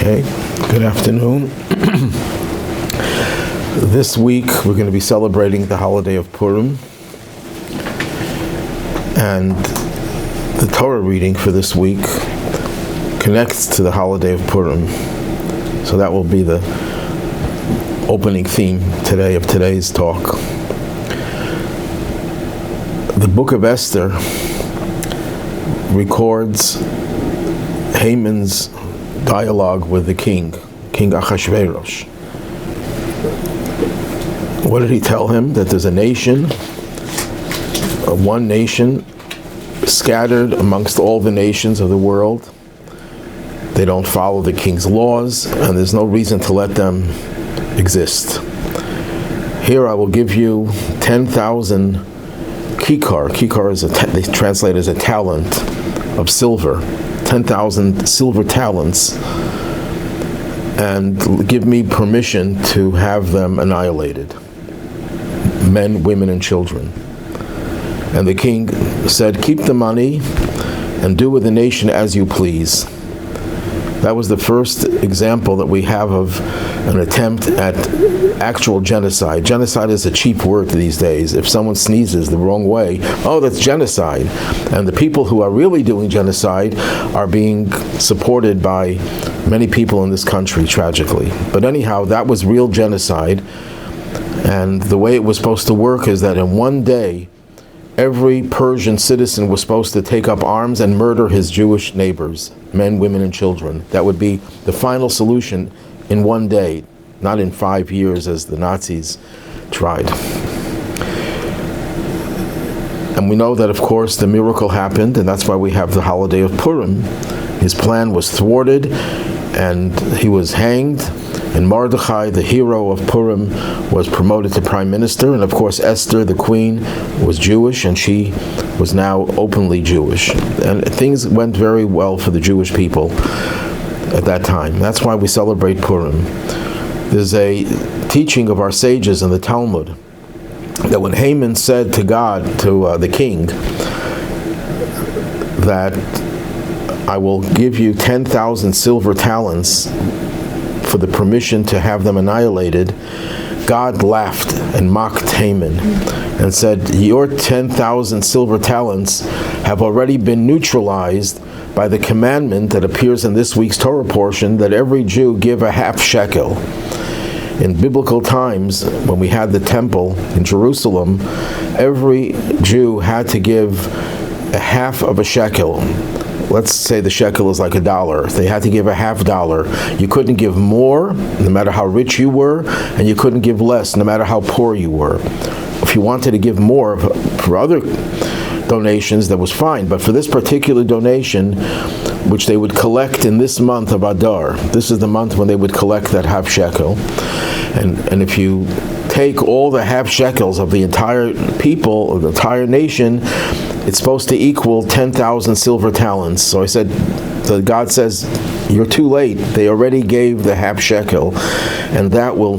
Okay, good afternoon. This week we're going to be celebrating the holiday of Purim, and the Torah reading for this week connects to the holiday of Purim. So that will be the opening theme today of today's talk. The book of Esther records Haman's dialogue with the king Ahasuerus. What did he tell him? That there's a nation, one nation, scattered amongst all the nations of the world. They don't follow the king's laws, and there's no reason to let them exist. Here I will give you 10,000 kikar. Kikar is they translate as a talent of silver. 10,000 silver talents, and give me permission to have them annihilated. Men, women, and children. And the king said, keep the money and do with the nation as you please. That was the first example that we have of an attempt at actual genocide. Genocide is a cheap word these days. If someone sneezes the wrong way, oh, that's genocide. And the people who are really doing genocide are being supported by many people in this country, tragically. But anyhow, that was real genocide. And the way it was supposed to work is that in one day, every Persian citizen was supposed to take up arms and murder his Jewish neighbors, men, women, and children. That would be the final solution in one day, not in 5 years as the Nazis tried. And we know that, of course, the miracle happened, and that's why we have the holiday of Purim. His plan was thwarted, and he was hanged. And Mordechai, the hero of Purim, was promoted to prime minister. And of course, Esther, the queen, was Jewish, and she was now openly Jewish. And things went very well for the Jewish people at that time. That's why we celebrate Purim. There's a teaching of our sages in the Talmud that when Haman said to God, to the king, that I will give you 10,000 silver talents for the permission to have them annihilated, God laughed and mocked Haman and said, your 10,000 silver talents have already been neutralized by the commandment that appears in this week's Torah portion that every Jew give a half-shekel. In biblical times, when we had the temple in Jerusalem, every Jew had to give a half of a shekel. Let's say the shekel is like $1. They had to give a $half. You couldn't give more, no matter how rich you were, and you couldn't give less, no matter how poor you were. If you wanted to give more for other donations, that was fine. But for this particular donation, which they would collect in this month of Adar, this is the month when they would collect that half-shekel. And if you take all the half-shekels of the entire people, of the entire nation, it's supposed to equal 10,000 silver talents. So I said, so God says, you're too late. They already gave the half-shekel, and that will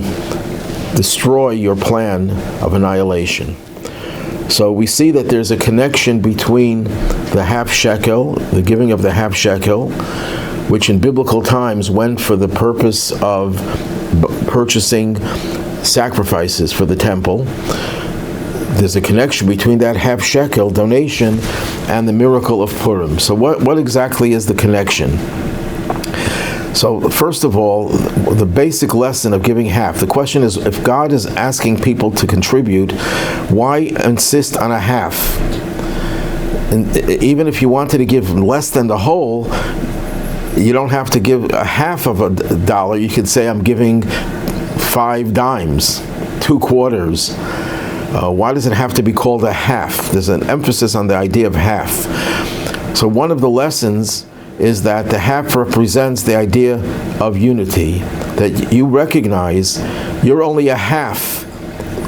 destroy your plan of annihilation. So we see that there's a connection between the half-shekel, the giving of the half-shekel, which in biblical times went for the purpose of purchasing sacrifices for the temple. There's a connection between that half-shekel donation and the miracle of Purim. So what exactly is the connection? So first of all, the basic lesson of giving half. The question is, if God is asking people to contribute, why insist on a half? And even if you wanted to give less than the whole, you don't have to give a half of $1. You could say, I'm giving 5 dimes, 2 quarters. Why does it have to be called a half? There's an emphasis on the idea of half. So one of the lessons is that the half represents the idea of unity, that you recognize you're only a half.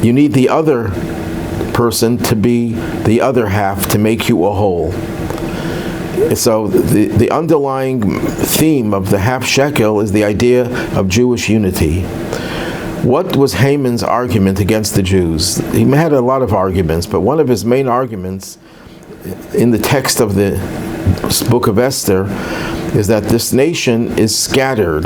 You need the other person to be the other half to make you a whole. So the underlying theme of the half-shekel is the idea of Jewish unity. What was Haman's argument against the Jews? He had a lot of arguments, but one of his main arguments in the text of the book of Esther is that this nation is scattered.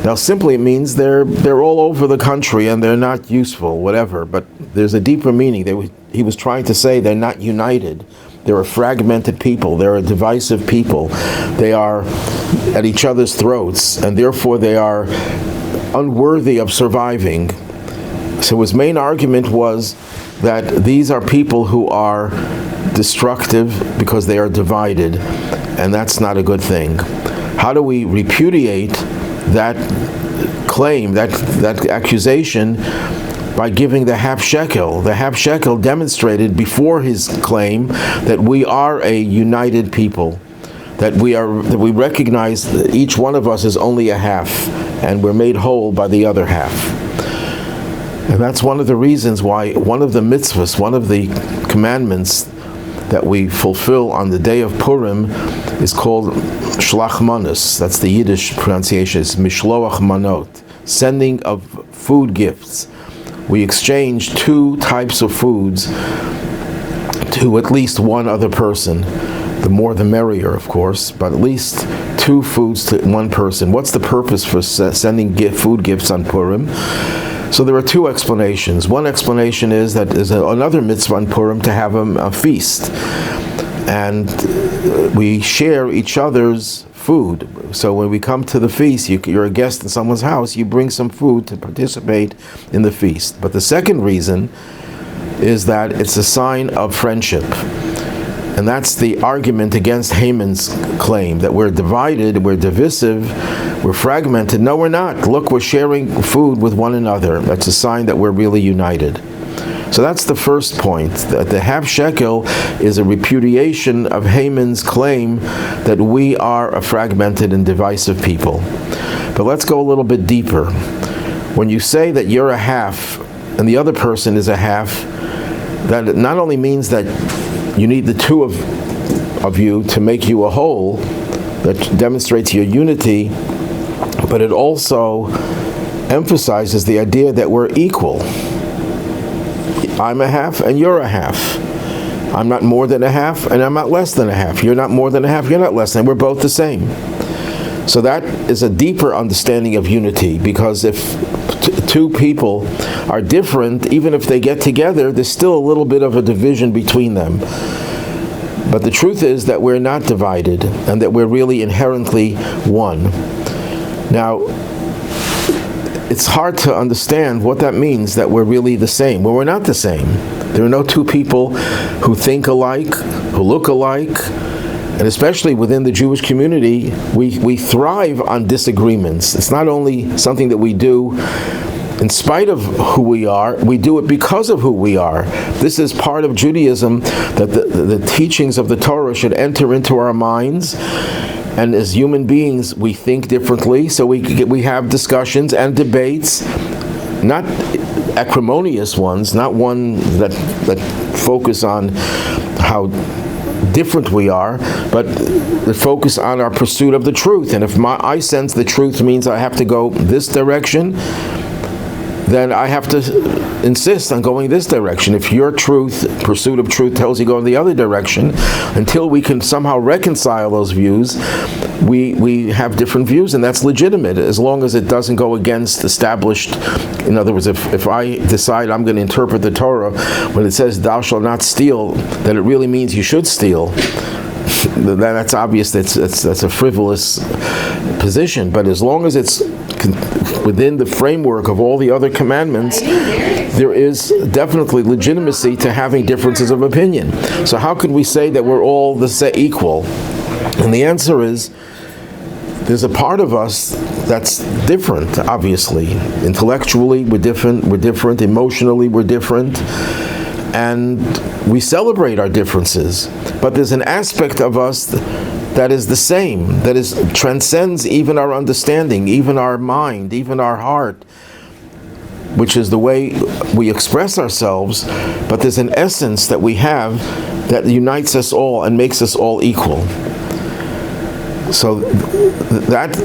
Now, simply it means they're all over the country and they're not useful, whatever. But there's a deeper meaning. He was trying to say they're not united. They're a fragmented people. They're a divisive people. They are at each other's throats, and therefore they are unworthy of surviving. So his main argument was that these are people who are destructive because they are divided, and that's not a good thing. How do we repudiate that claim, that accusation, by giving the Half-Shekel? The Half-Shekel demonstrated before his claim that we are a united people, that we recognize that each one of us is only a half, and we're made whole by the other half. And that's one of the reasons why one of the mitzvahs, one of the commandments that we fulfill on the day of Purim is called Shlach Manos. That's the Yiddish pronunciation. It's Mishloach Manot, sending of food gifts. We exchange 2 types of foods to at least one other person. The more the merrier, of course, but at least 2 foods to one person. What's the purpose for sending food gifts on Purim? So there are 2 explanations. One explanation is that there's another mitzvah on Purim to have a feast. And we share each other's food. So when we come to the feast, you're a guest in someone's house, you bring some food to participate in the feast. But the second reason is that it's a sign of friendship. And that's the argument against Haman's claim, that we're divided, we're divisive, we're fragmented. No, we're not. Look, we're sharing food with one another. That's a sign that we're really united. So that's the first point, that the Half-Shekel is a repudiation of Haman's claim that we are a fragmented and divisive people. But let's go a little bit deeper. When you say that you're a half and the other person is a half, that not only means that you need the 2 of you to make you a whole, that demonstrates your unity, but it also emphasizes the idea that we're equal. I'm a half and you're a half. I'm not more than a half and I'm not less than a half. You're not more than a half, you're not less than. We're both the same. So that is a deeper understanding of unity, because if 2 people are different, even if they get together, there's still a little bit of a division between them. But the truth is that we're not divided and that we're really inherently one. Now, it's hard to understand what that means, that we're really the same. Well, we're not the same. There are no 2 people who think alike, who look alike, and especially within the Jewish community, we thrive on disagreements. It's not only something that we do in spite of who we are, we do it because of who we are. This is part of Judaism, that the teachings of the Torah should enter into our minds. And as human beings, we think differently, so we have discussions and debates, not acrimonious ones, not one that focus on how different we are, but that focus on our pursuit of the truth. And if I sense the truth means I have to go this direction, then I have to insist on going this direction. If your pursuit of truth tells you go in the other direction, until we can somehow reconcile those views, we have different views, and that's legitimate, as long as it doesn't go against established. In other words, if I decide I'm going to interpret the Torah, when it says thou shalt not steal, that it really means you should steal, then that's obvious, that's a frivolous position. But as long as it's within the framework of all the other commandments, there is definitely legitimacy to having differences of opinion. So how could we say that we're all equal? And the answer is, there's a part of us that's different, obviously. Intellectually, we're different, emotionally, we're different, and we celebrate our differences. But there's an aspect of us that is the same, that transcends even our understanding, even our mind, even our heart, which is the way we express ourselves. But there's an essence that we have that unites us all and makes us all equal. So that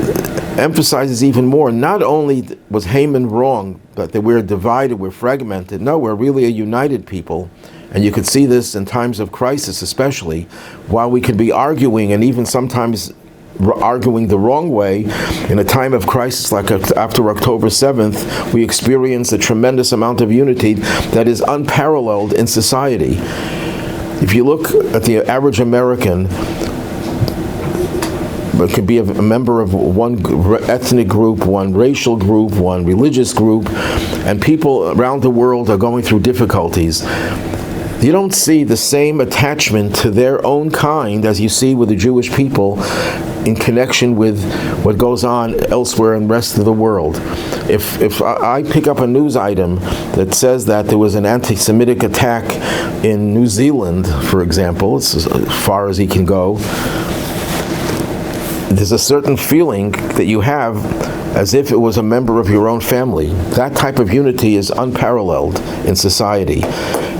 emphasizes even more, not only was Haman wrong, but that we're divided, we're fragmented. No, we're really a united people. And you could see this in times of crisis especially, while we could be arguing and even sometimes arguing the wrong way. In a time of crisis like after October 7th, we experience a tremendous amount of unity that is unparalleled in society. If you look at the average American, it could be a member of one ethnic group, one racial group, one religious group, and people around the world are going through difficulties. You don't see the same attachment to their own kind as you see with the Jewish people in connection with what goes on elsewhere in the rest of the world. If I pick up a news item that says that there was an anti-Semitic attack in New Zealand, for example, it's as far as he can go, there's a certain feeling that you have as if it was a member of your own family. That type of unity is unparalleled in society.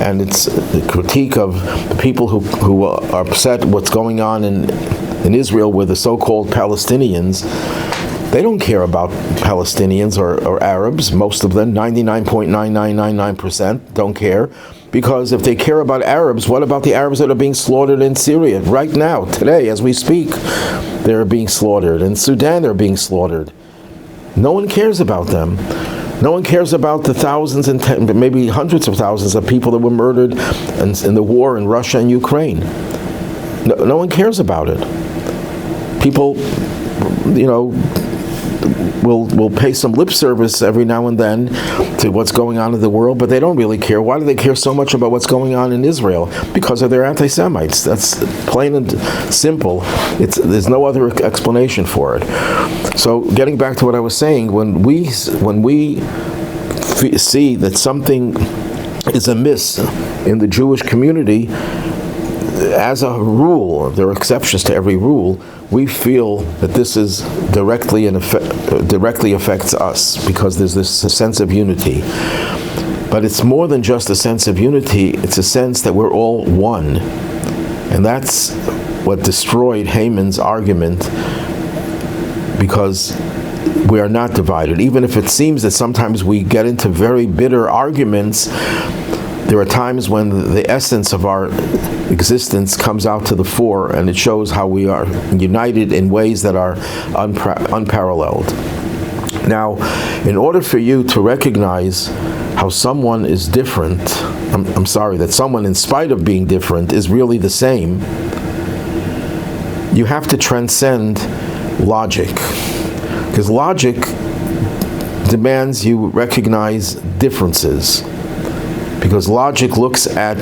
And it's the critique of the people who are upset what's going on in Israel with the so-called Palestinians. They don't care about Palestinians or Arabs. Most of them, 99.9999%, don't care. Because if they care about Arabs, what about the Arabs that are being slaughtered in Syria? Right now, today, as we speak, they're being slaughtered. In Sudan, they're being slaughtered. No one cares about them. No one cares about the thousands and maybe hundreds of thousands of people that were murdered in the war in Russia and Ukraine. No one cares about it. People, will pay some lip service every now and then to what's going on in the world, but they don't really care. Why do they care so much about what's going on in Israel? Because of their anti-Semites. That's plain and simple. There's no other explanation for it. So getting back to what I was saying, when we see that something is amiss in the Jewish community, as a rule, there are exceptions to every rule, we feel that this is directly affects us because there's this sense of unity. But it's more than just a sense of unity, it's a sense that we're all one. And that's what destroyed Haman's argument, because we are not divided. Even if it seems that sometimes we get into very bitter arguments, there are times when the essence of our existence comes out to the fore, and it shows how we are united in ways that are unparalleled. Now, in order for you to recognize how someone is different, that someone, in spite of being different, is really the same, you have to transcend logic. Because logic demands you recognize differences. Because logic looks at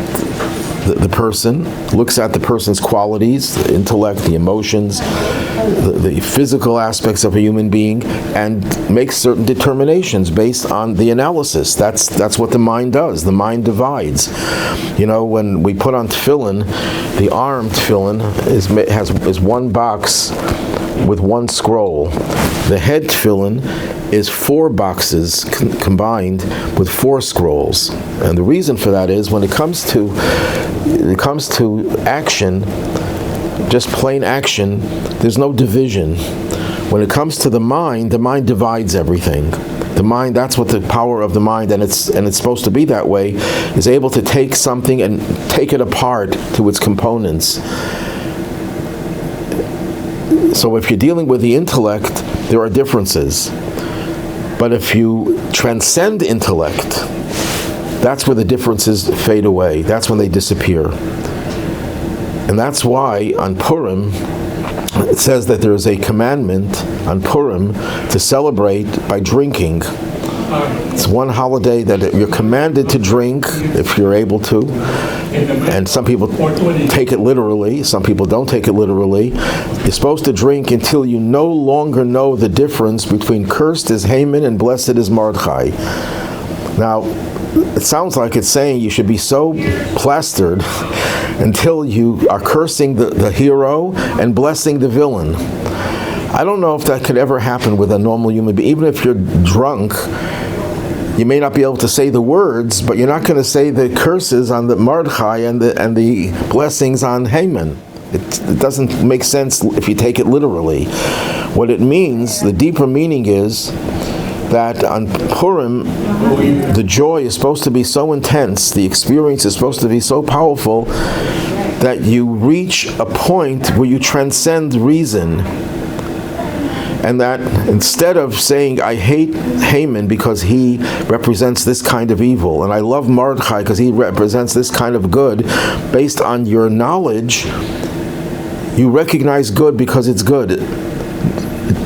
the person, looks at the person's qualities, the intellect, the emotions, the physical aspects of a human being, and makes certain determinations based on the analysis. That's what the mind does. The mind divides. When we put on tefillin, the arm tefillin is one box with one scroll. The head tefillin is 4 boxes combined with 4 scrolls. And the reason for that is when it comes to action, just plain action, there's no division. When it comes to the mind divides everything. The mind, that's what the power of the mind, and it's supposed to be that way, is able to take something and take it apart to its components. So if you're dealing with the intellect, there are differences. But if you transcend intellect, that's where the differences fade away. That's when they disappear. And that's why on Purim, it says that there is a commandment on Purim to celebrate by drinking. It's one holiday that you're commanded to drink if you're able to. And some people take it literally, some people don't take it literally. You're supposed to drink until you no longer know the difference between cursed is Haman and blessed is Mordechai. Now, it sounds like it's saying you should be so plastered until you are cursing the hero and blessing the villain. I don't know if that could ever happen with a normal human being. Even if you're drunk, you may not be able to say the words, but you're not going to say the curses on the Mordechai and the blessings on Haman. It doesn't make sense if you take it literally. What it means, the deeper meaning is that on Purim, the joy is supposed to be so intense, the experience is supposed to be so powerful, that you reach a point where you transcend reason. And that instead of saying, I hate Haman because he represents this kind of evil, and I love Mordechai because he represents this kind of good, based on your knowledge, you recognize good because it's good,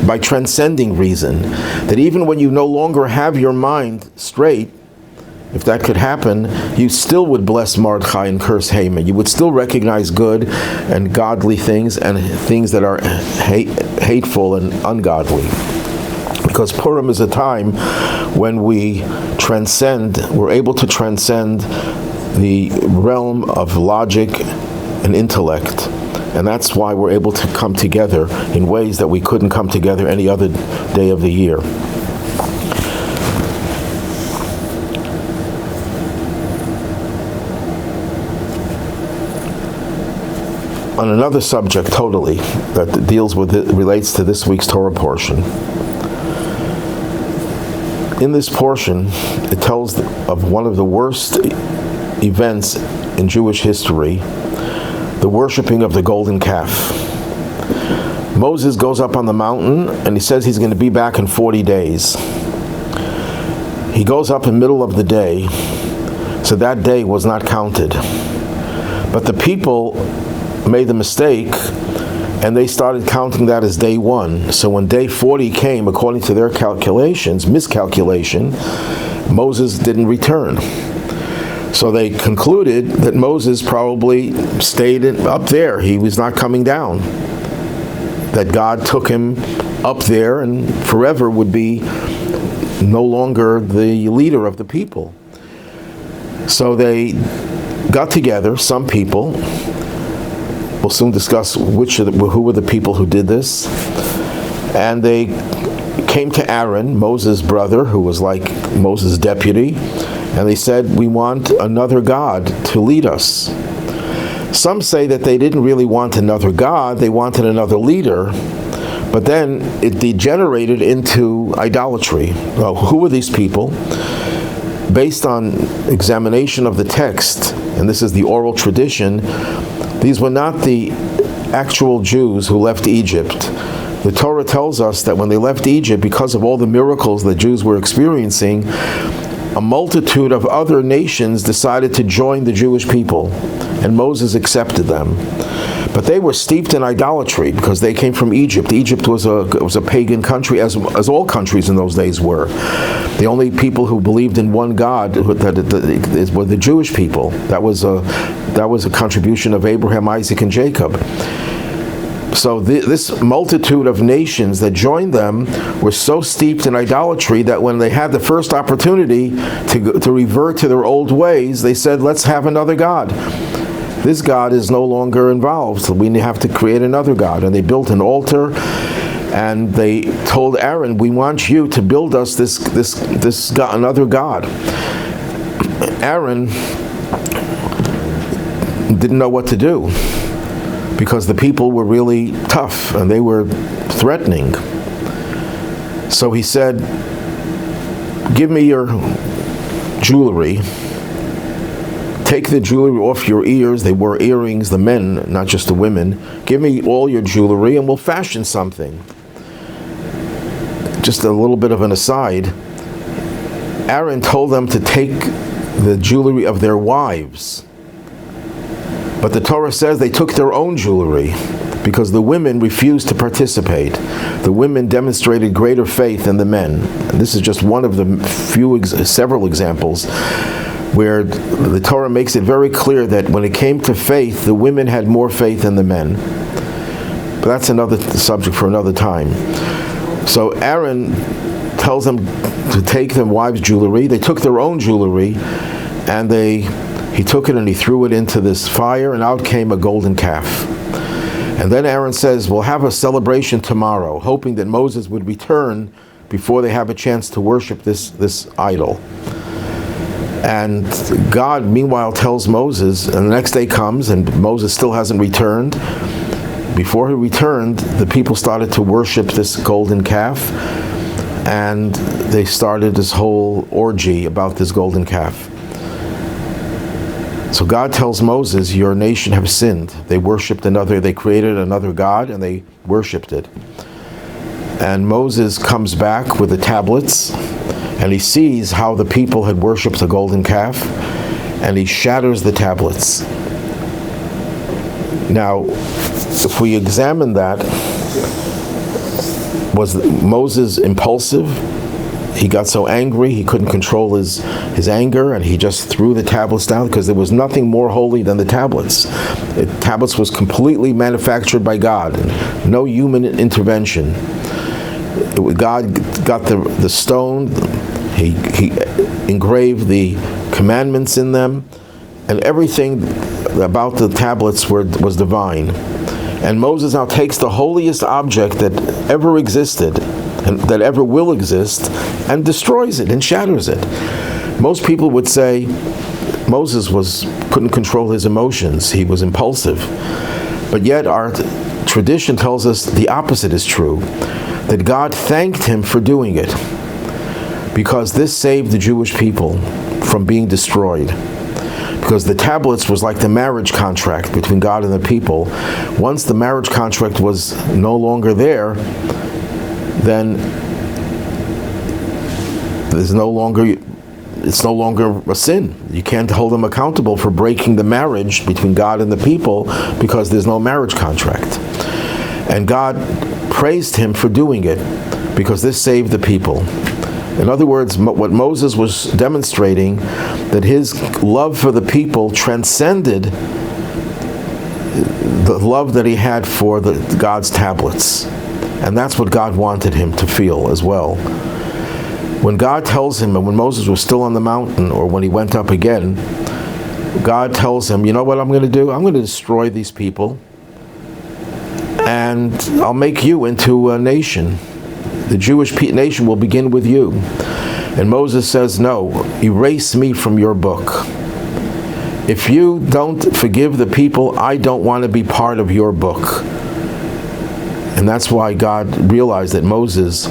by transcending reason. That even when you no longer have your mind straight, if that could happen, you still would bless Mordechai and curse Haman. You would still recognize good and godly things and things that are hateful and ungodly. Because Purim is a time when we transcend, we're able to transcend the realm of logic and intellect. And that's why we're able to come together in ways that we couldn't come together any other day of the year. On another subject totally, that deals with it, relates to this week's Torah portion. In this portion, it tells of one of the worst events in Jewish history, the worshiping of the golden calf. Moses goes up on the mountain and he says he's going to be back in 40 days. He goes up in the middle of the day, so that day was not counted. But the people made the mistake and they started counting that as day one. So when day 40 came, according to their calculations, miscalculation, Moses didn't return. So they concluded that Moses probably stayed up there. He was not coming down. That God took him up there and forever would be no longer the leader of the people. So they got together, some people. We'll soon discuss who were the people who did this. And they came to Aaron, Moses' brother, who was like Moses' deputy, and they said, we want another God to lead us. Some say that they didn't really want another God, they wanted another leader, but then it degenerated into idolatry. Well, who were these people? Based on examination of the text, and this is the oral tradition, these were not the actual Jews who left Egypt. The Torah tells us that when they left Egypt, because of all the miracles the Jews were experiencing, a multitude of other nations decided to join the Jewish people, and Moses accepted them. But they were steeped in idolatry because they came from Egypt. Egypt was a pagan country, as all countries in those days were. The only people who believed in one God were the Jewish people. That was a contribution of Abraham, Isaac, and Jacob. So this multitude of nations that joined them were so steeped in idolatry that when they had the first opportunity to revert to their old ways, they said, let's have another God. This God is no longer involved, so we have to create another God. And they built an altar, and they told Aaron, we want you to build us this God, another God. Aaron didn't know what to do, because the people were really tough and they were threatening. So he said, give me your jewelry. Take the jewelry off your ears. They wore earrings, the men, not just the women. Give me all your jewelry and we'll fashion something. Just a little bit of an aside. Aaron told them to take the jewelry of their wives. But the Torah says they took their own jewelry because the women refused to participate. The women demonstrated greater faith than the men. And this is just one of the several examples where the Torah makes it very clear that when it came to faith, the women had more faith than the men. But that's another subject for another time. So Aaron tells them to take their wives' jewelry. They took their own jewelry, and he took it and he threw it into this fire, and out came a golden calf. And then Aaron says, we'll have a celebration tomorrow, hoping that Moses would return before they have a chance to worship this idol. And God, meanwhile, tells Moses, and the next day comes, and Moses still hasn't returned. Before he returned, the people started to worship this golden calf, and they started this whole orgy about this golden calf. So God tells Moses, your nation have sinned. They created another God, and they worshipped it. And Moses comes back with the tablets, and he sees how the people had worshipped the golden calf, and he shatters the tablets. Now, if we examine that, was Moses impulsive? He got so angry he couldn't control his anger, and he just threw the tablets down, because there was nothing more holy than the tablets. The tablets was completely manufactured by God, no human intervention. God got the stone, he engraved the commandments in them, and everything about the tablets was divine. And Moses now takes the holiest object that ever existed and that ever will exist, and destroys it and shatters it. Most people would say Moses couldn't control his emotions. He was impulsive. But yet our tradition tells us the opposite is true, that God thanked him for doing it, because this saved the Jewish people from being destroyed. Because the tablets was like the marriage contract between God and the people. Once the marriage contract was no longer there, then it's no longer a sin. You can't hold them accountable for breaking the marriage between God and the people, because there's no marriage contract. And God praised him for doing it, because this saved the people. In other words, what Moses was demonstrating, that his love for the people transcended the love that he had for God's tablets. And that's what God wanted him to feel as well. When God tells him, and when Moses was still on the mountain, or when he went up again, God tells him, you know what I'm going to do? I'm going to destroy these people, and I'll make you into a nation. The Jewish nation will begin with you. And Moses says, no, erase me from your book. If you don't forgive the people, I don't want to be part of your book. And that's why God realized that Moses'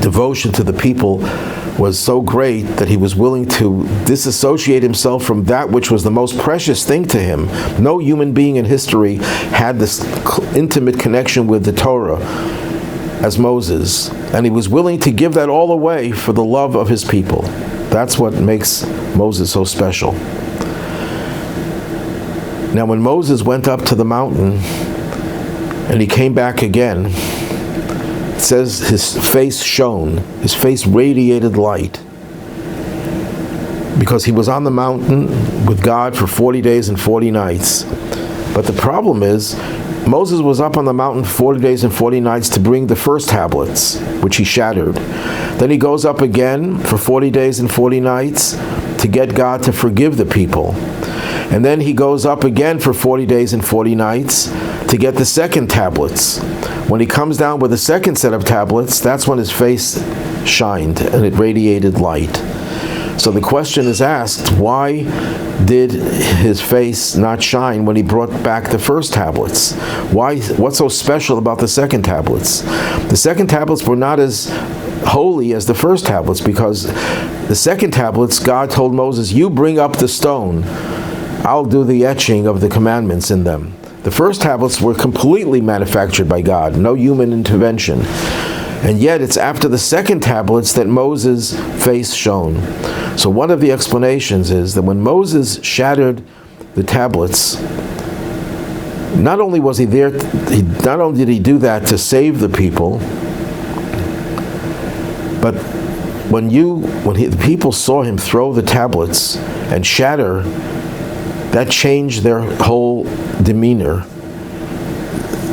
devotion to the people was so great that he was willing to disassociate himself from that which was the most precious thing to him. No human being in history had this intimate connection with the Torah as Moses, and he was willing to give that all away for the love of his people. That's what makes Moses so special. Now, when Moses went up to the mountain and he came back again, it says his face shone, his face radiated light, because he was on the mountain with God for 40 days and 40 nights. But the problem is, Moses was up on the mountain 40 days and 40 nights to bring the first tablets, which he shattered. Then he goes up again for 40 days and 40 nights to get God to forgive the people. And then he goes up again for 40 days and 40 nights to get the second tablets. When he comes down with the second set of tablets, that's when his face shined and it radiated light. So the question is asked, why did his face not shine when he brought back the first tablets? What's so special about the second tablets? The second tablets were not as holy as the first tablets, because the second tablets, God told Moses, you bring up the stone, I'll do the etching of the commandments in them. The first tablets were completely manufactured by God, no human intervention. And yet it's after the second tablets that Moses' face shone. So one of the explanations is that when Moses shattered the tablets, not only was he there, not only did he do that to save the people, but when the people saw him throw the tablets and shatter, that changed their whole demeanor.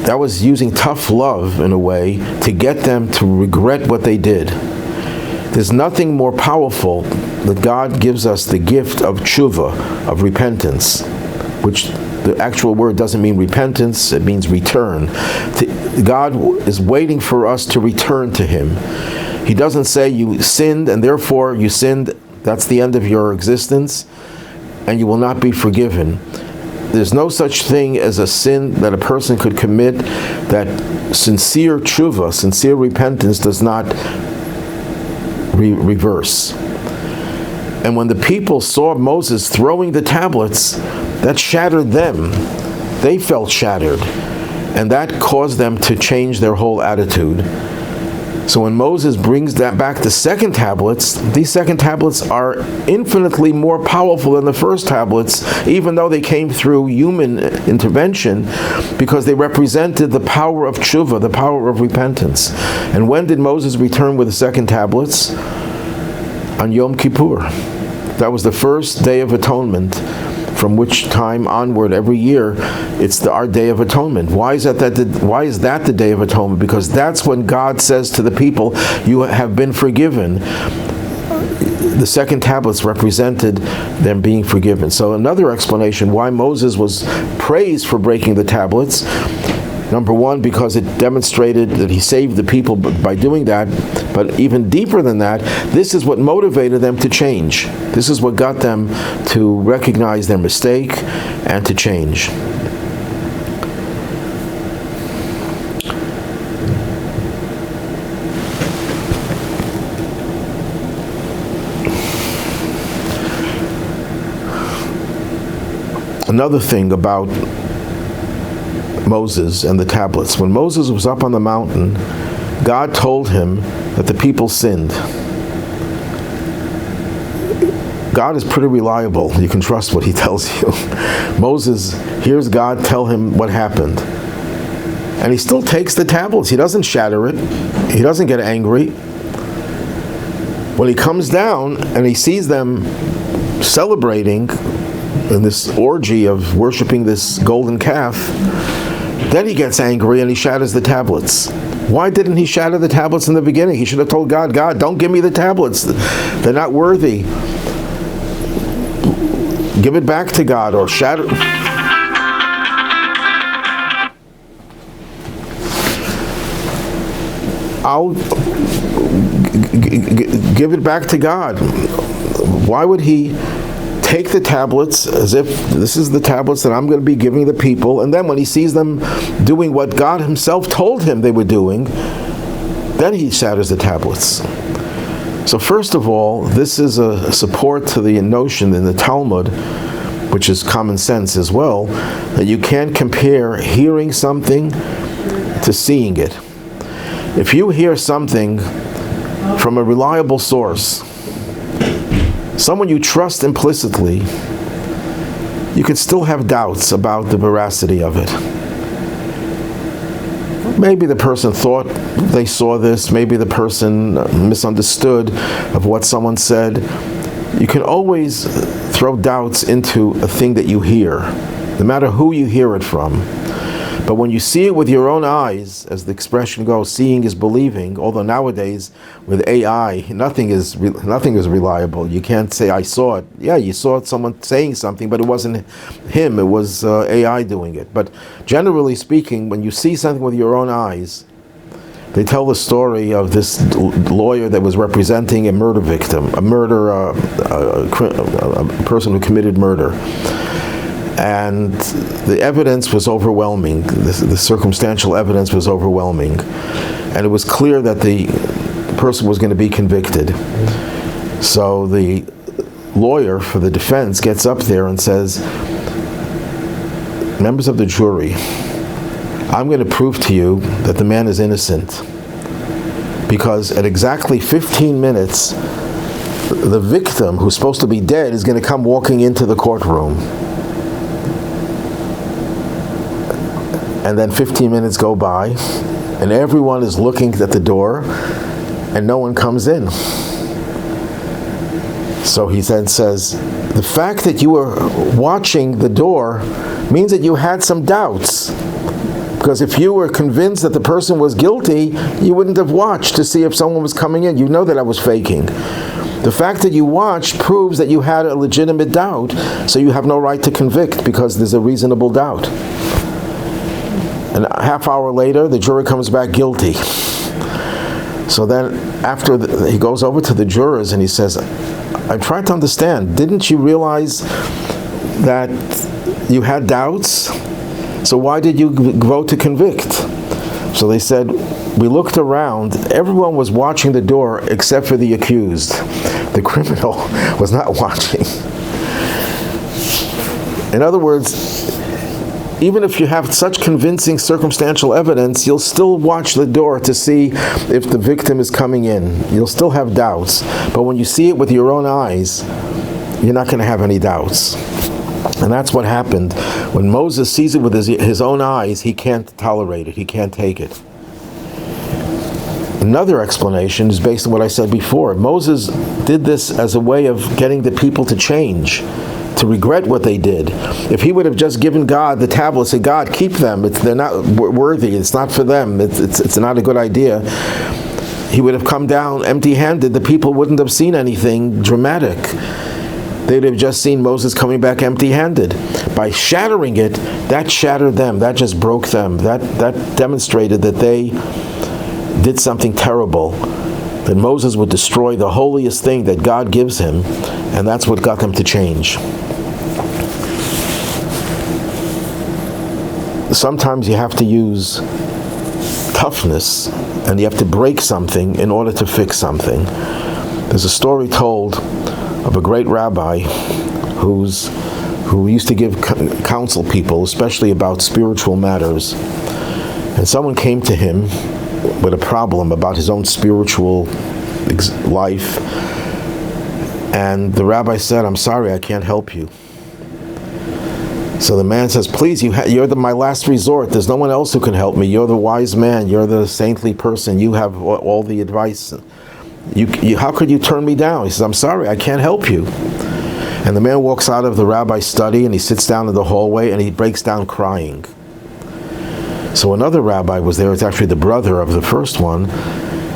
That was using tough love, in a way, to get them to regret what they did. There's nothing more powerful that God gives us the gift of tshuva, of repentance, which the actual word doesn't mean repentance, it means return. God is waiting for us to return to him. He doesn't say you sinned and therefore you sinned, that's the end of your existence, and you will not be forgiven. There's no such thing as a sin that a person could commit that sincere tshuva, sincere repentance, does not reverse. And when the people saw Moses throwing the tablets, that shattered them. They felt shattered. And that caused them to change their whole attitude. So when Moses brings that back the second tablets, these second tablets are infinitely more powerful than the first tablets, even though they came through human intervention, because they represented the power of tshuva, the power of repentance. And when did Moses return with the second tablets? On Yom Kippur. That was the first day of atonement, from which time onward every year it's our day of atonement. Why is that the day of atonement? Because that's when God says to the people, you have been forgiven. The second tablets represented them being forgiven. So another explanation why Moses was praised for breaking the tablets. Number one, because it demonstrated that he saved the people by doing that. But even deeper than that, this is what motivated them to change. This is what got them to recognize their mistake and to change. Another thing about Moses and the tablets. When Moses was up on the mountain, God told him that the people sinned. God is pretty reliable. You can trust what he tells you. Moses hears God tell him what happened. And he still takes the tablets. He doesn't shatter it. He doesn't get angry. When he comes down and he sees them celebrating in this orgy of worshiping this golden calf, then he gets angry and he shatters the tablets. Why didn't he shatter the tablets in the beginning? He should have told God, God, don't give me the tablets. They're not worthy. Give it back to God, or shatter. I'll give it back to God. Why would he take the tablets as if this is the tablets that I'm going to be giving the people, and then when he sees them doing what God himself told him they were doing, then he shatters the tablets? So first of all, this is a support to the notion in the Talmud, which is common sense as well, that you can't compare hearing something to seeing it. If you hear something from a reliable source, someone you trust implicitly, you can still have doubts about the veracity of it. Maybe the person thought they saw this, maybe the person misunderstood of what someone said. You can always throw doubts into a thing that you hear, no matter who you hear it from. But when you see it with your own eyes, as the expression goes, seeing is believing, although nowadays with AI, nothing is reliable. You can't say, I saw it. Yeah, you saw someone saying something, but it wasn't him, it was AI doing it. But generally speaking, when you see something with your own eyes, they tell the story of this lawyer that was representing a murder victim, a person who committed murder. And the evidence was overwhelming. The circumstantial evidence was overwhelming. And it was clear that the person was going to be convicted. So the lawyer for the defense gets up there and says, members of the jury, I'm going to prove to you that the man is innocent. Because at exactly 15 minutes, the victim, who's supposed to be dead, is going to come walking into the courtroom. And then 15 minutes go by, and everyone is looking at the door, and no one comes in. So he then says, the fact that you were watching the door means that you had some doubts. Because if you were convinced that the person was guilty, you wouldn't have watched to see if someone was coming in. You know that I was faking. The fact that you watched proves that you had a legitimate doubt, so you have no right to convict because there's a reasonable doubt. And a half hour later, the jury comes back guilty. So then, after he goes over to the jurors and he says, I'm trying to understand, didn't you realize that you had doubts? So why did you vote to convict? So they said, we looked around, everyone was watching the door except for the accused. The criminal was not watching. In other words, even if you have such convincing circumstantial evidence, you'll still watch the door to see if the victim is coming in. You'll still have doubts. But when you see it with your own eyes, you're not going to have any doubts. And that's what happened. When Moses sees it with his own eyes, he can't tolerate it. He can't take it. Another explanation is based on what I said before. Moses did this as a way of getting the people to change, to regret what they did. If he would have just given God the tablets, said, God, keep them. They're not worthy. It's not for them. It's not a good idea. He would have come down empty-handed. The people wouldn't have seen anything dramatic. They'd have just seen Moses coming back empty-handed. By shattering it, that shattered them. That just broke them. That demonstrated that they did something terrible, that Moses would destroy the holiest thing that God gives him, and that's what got them to change. Sometimes you have to use toughness, and you have to break something in order to fix something. There's a story told of a great rabbi who used to give counsel people, especially about spiritual matters. And someone came to him with a problem about his own spiritual life, and the rabbi said, I'm sorry, I can't help you. So the man says, please, you're my last resort. There's no one else who can help me. You're the wise man. You're the saintly person. You have all the advice. How could you turn me down? He says, I'm sorry, I can't help you. And the man walks out of the rabbi's study, and he sits down in the hallway, and he breaks down crying. So another rabbi was there. It's actually the brother of the first one.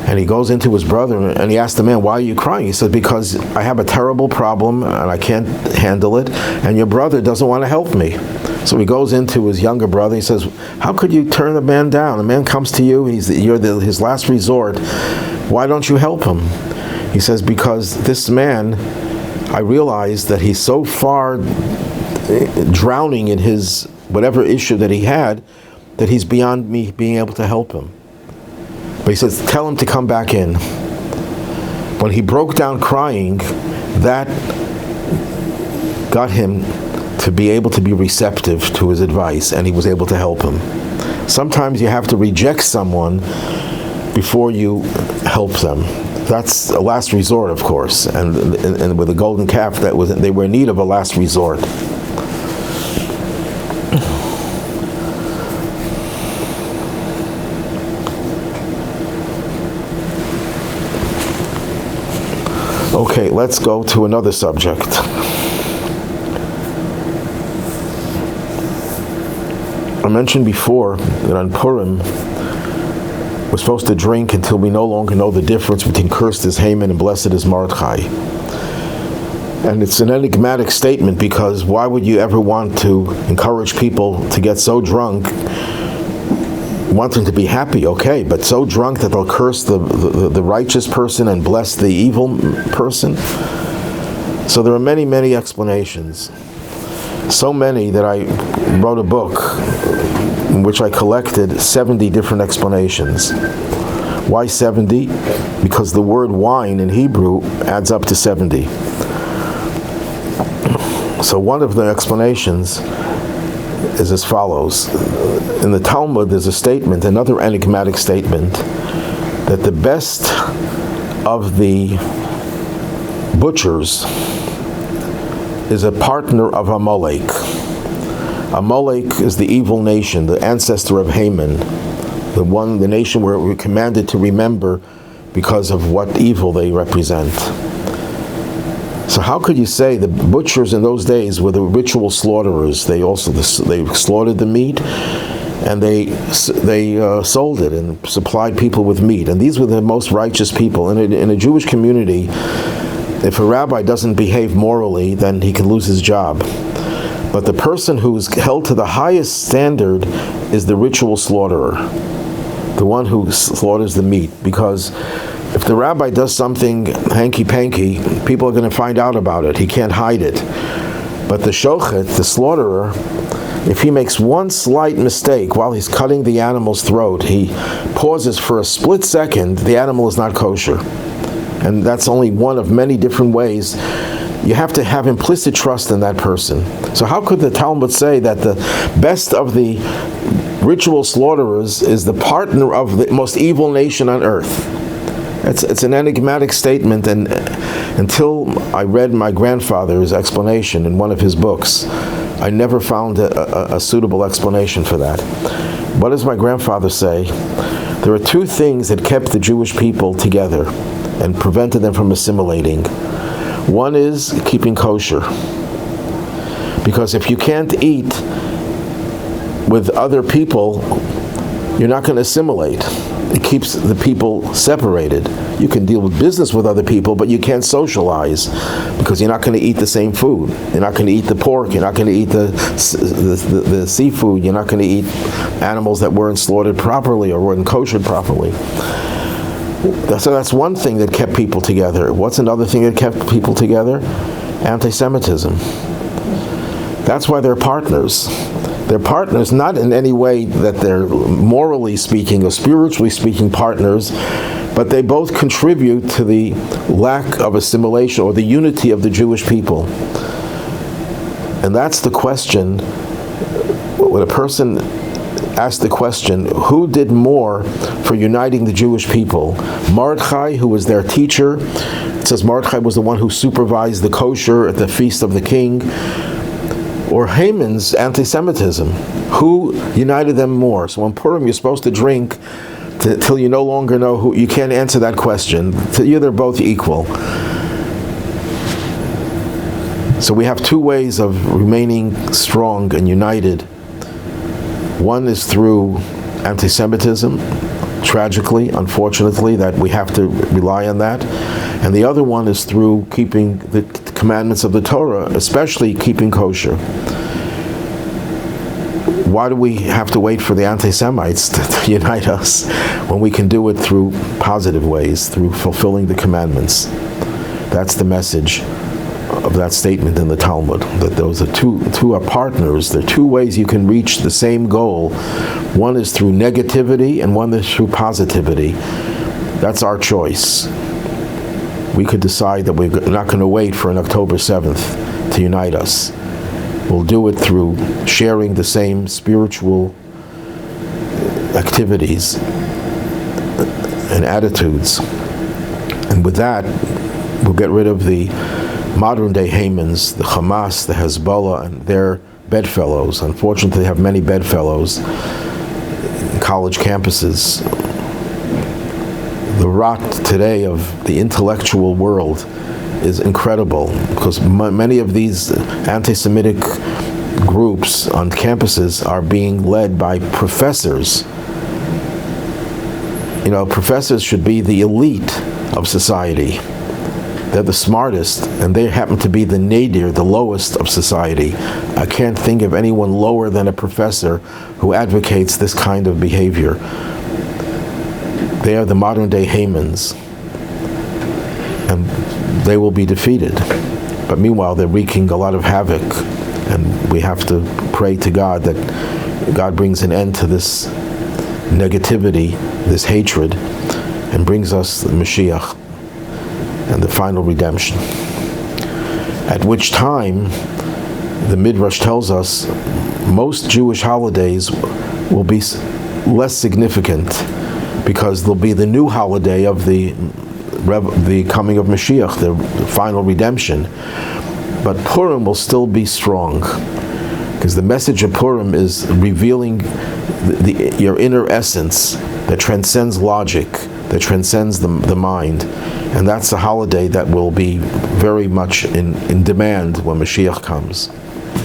And he goes into his brother, and he asked the man, why are you crying? He said, because I have a terrible problem, and I can't handle it, and your brother doesn't want to help me. So he goes into his younger brother. He says, how could you turn the man down? The man comes to you. You're his last resort. Why don't you help him? He says, because this man, I realize that he's so far drowning in his whatever issue that he had, that he's beyond me being able to help him. But he says, tell him to come back in. When he broke down crying, that got him to be able to be receptive to his advice, and he was able to help him. Sometimes you have to reject someone before you help them. That's a last resort, of course. And with the golden calf, they were in need of a last resort. Okay, let's go to another subject. I mentioned before that on Purim, we're supposed to drink until we no longer know the difference between cursed is Haman and blessed is Mordechai. And it's an enigmatic statement, because why would you ever want to encourage people to get so drunk, wanting to be happy, okay, but so drunk that they'll curse the righteous person and bless the evil person? So there are many, many explanations. So many that I wrote a book in which I collected 70 different explanations. Why 70? Because the word wine in Hebrew adds up to 70. So one of the explanations is as follows. In the Talmud, there's a statement, another enigmatic statement, that the best of the butchers is a partner of Amalek. Amalek is the evil nation, the ancestor of Haman, the nation where we're commanded to remember because of what evil they represent. So how could you say the butchers in those days were the ritual slaughterers? They slaughtered the meat, and they sold it and supplied people with meat. And these were the most righteous people. In a Jewish community, if a rabbi doesn't behave morally, then he can lose his job. But the person who's held to the highest standard is the ritual slaughterer, the one who slaughters the meat. Because if the rabbi does something hanky-panky, people are going to find out about it. He can't hide it. But the shochet, the slaughterer, if he makes one slight mistake while he's cutting the animal's throat, he pauses for a split second, the animal is not kosher. And that's only one of many different ways you have to have implicit trust in that person. So how could the Talmud say that the best of the ritual slaughterers is the partner of the most evil nation on earth? It's an enigmatic statement, and until I read my grandfather's explanation in one of his books, I never found a suitable explanation for that. What does my grandfather say? There are two things that kept the Jewish people together and prevented them from assimilating. One is keeping kosher. Because if you can't eat with other people, you're not going to assimilate. It keeps the people separated. You can deal with business with other people, but you can't socialize because you're not going to eat the same food. You're not going to eat the pork. You're not going to eat the seafood. You're not going to eat animals that weren't slaughtered properly or weren't koshered properly. So that's one thing that kept people together. What's another thing that kept people together? Antisemitism. That's why they're partners. They're partners not in any way that they're morally speaking or spiritually speaking partners, but they both contribute to the lack of assimilation or the unity of the Jewish people. And that's the question. When a person asks the question, who did more for uniting the Jewish people? Mordechai, who was their teacher. It says Mordechai was the one who supervised the kosher at the feast of the king. Or Haman's antisemitism. Who united them more? So on Purim, you're supposed to drink till you no longer know who. You can't answer that question. To you, they're both equal. So we have two ways of remaining strong and united. One is through anti-Semitism, tragically, unfortunately, that we have to rely on that. And the other one is through keeping the commandments of the Torah, especially keeping kosher. Why do we have to wait for the anti-Semites to unite us when we can do it through positive ways, through fulfilling the commandments? That's the message of that statement in the Talmud, that those are two are partners. There are two ways you can reach the same goal. One is through negativity and one is through positivity. That's our choice. We could decide that we're not going to wait for an October 7th to unite us. We'll do it through sharing the same spiritual activities and attitudes. And with that, we'll get rid of the modern-day Hamans, the Hamas, the Hezbollah, and their bedfellows. Unfortunately, they have many bedfellows in college campuses. The rot today of the intellectual world is incredible because many of these anti-Semitic groups on campuses are being led by professors. You know, professors should be the elite of society. They're the smartest, and they happen to be the nadir, the lowest of society. I can't think of anyone lower than a professor who advocates this kind of behavior. They are the modern-day Hamans, and they will be defeated. But meanwhile, they're wreaking a lot of havoc, and we have to pray to God that God brings an end to this negativity, this hatred, and brings us the Mashiach and the final redemption. At which time, the Midrash tells us, most Jewish holidays will be less significant because there'll be the new holiday of the coming of Mashiach, the final redemption. But Purim will still be strong because the message of Purim is revealing your inner essence that transcends logic, that transcends the mind. And that's a holiday that will be very much in demand when Mashiach comes.